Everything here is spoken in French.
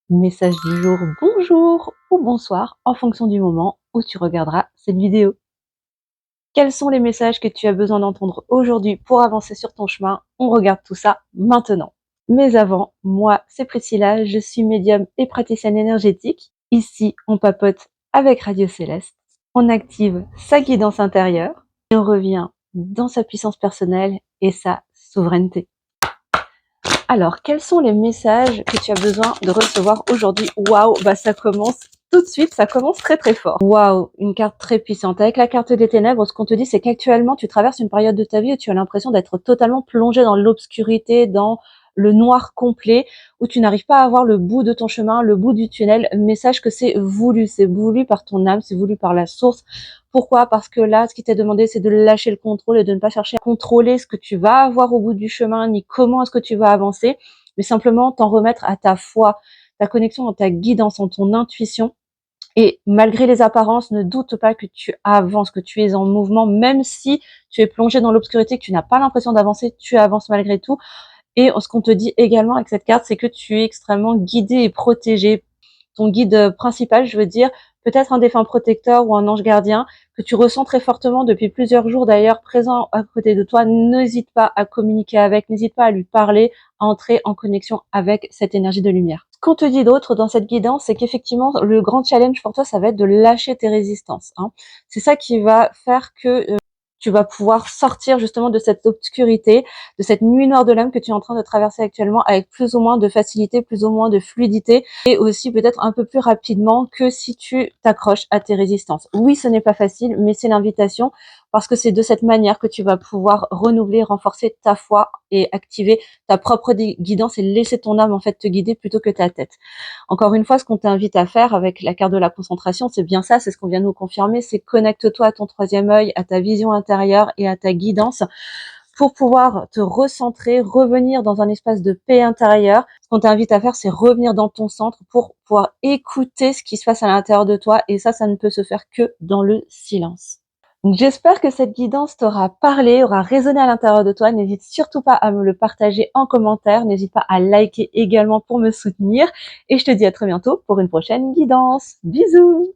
Message du jour, bonjour ou bonsoir en fonction du moment où tu regarderas cette vidéo. Quels sont les messages que tu as besoin d'entendre aujourd'hui pour avancer sur ton chemin? On regarde tout ça maintenant. Mais avant, moi c'est Priscilla, je suis médium et praticienne énergétique. Ici on papote avec Radio Céleste, on active sa guidance intérieure et on revient dans sa puissance personnelle et sa souveraineté. Alors, quels sont les messages que tu as besoin de recevoir aujourd'hui? Waouh, ça commence tout de suite, ça commence très très fort. Waouh, une carte très puissante. Avec la carte des ténèbres, ce qu'on te dit, c'est qu'actuellement, tu traverses une période de ta vie où tu as l'impression d'être totalement plongé dans l'obscurité, dans le noir complet, où tu n'arrives pas à voir le bout de ton chemin, le bout du tunnel. Message que c'est voulu par ton âme, c'est voulu par la source. Pourquoi? Parce que là, ce qui t'est demandé, c'est de lâcher le contrôle et de ne pas chercher à contrôler ce que tu vas avoir au bout du chemin, ni comment est-ce que tu vas avancer, mais simplement t'en remettre à ta foi, ta connexion, ta guidance, en ton intuition. Et malgré les apparences, ne doute pas que tu avances, que tu es en mouvement, même si tu es plongé dans l'obscurité, que tu n'as pas l'impression d'avancer, tu avances malgré tout. Et ce qu'on te dit également avec cette carte, c'est que tu es extrêmement guidé et protégé. Ton guide principal, je veux dire, peut-être un défunt protecteur ou un ange gardien que tu ressens très fortement depuis plusieurs jours d'ailleurs, présent à côté de toi. N'hésite pas à communiquer avec, n'hésite pas à lui parler, à entrer en connexion avec cette énergie de lumière. Ce qu'on te dit d'autre dans cette guidance, c'est qu'effectivement, le grand challenge pour toi, ça va être de lâcher tes résistances. C'est ça qui va faire que tu vas pouvoir sortir justement de cette obscurité, de cette nuit noire de l'âme que tu es en train de traverser actuellement avec plus ou moins de facilité, plus ou moins de fluidité et aussi peut-être un peu plus rapidement que si tu t'accroches à tes résistances. Oui, ce n'est pas facile, mais c'est l'invitation parce que c'est de cette manière que tu vas pouvoir renouveler, renforcer ta foi et activer ta propre guidance et laisser ton âme en fait te guider plutôt que ta tête. Encore une fois, ce qu'on t'invite à faire avec la carte de la concentration, c'est bien ça, c'est ce qu'on vient de nous confirmer, c'est connecte-toi à ton troisième œil, à ta vision intérieure et à ta guidance pour pouvoir te recentrer, revenir dans un espace de paix intérieure. Ce qu'on t'invite à faire, c'est revenir dans ton centre pour pouvoir écouter ce qui se passe à l'intérieur de toi et ça ne peut se faire que dans le silence. Donc j'espère que cette guidance t'aura parlé, aura résonné à l'intérieur de toi. N'hésite surtout pas à me le partager en commentaire. N'hésite pas à liker également pour me soutenir. Et je te dis à très bientôt pour une prochaine guidance. Bisous!